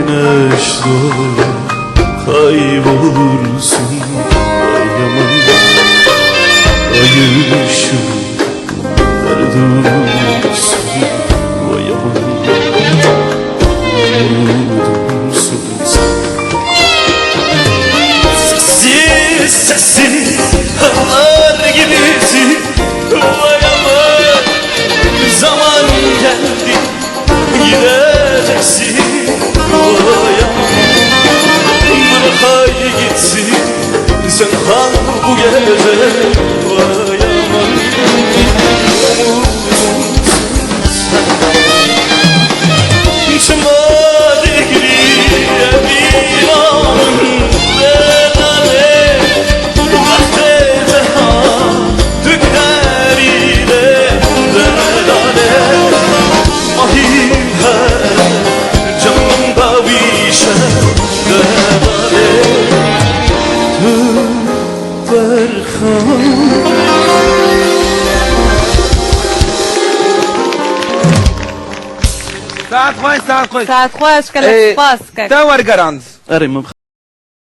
güneş doğar kaybolursun. Vay aman ay ışığı nerede olursun. Vay aman vurursun sen. Sessiz sessiz havalar gibisin. Vay aman zaman geldi gideceksin. Vay aman bırak ay gitsin, sen kal bu gece. Vay aman ساعة 3 ساعة 3 شكلك باص توا الجراند.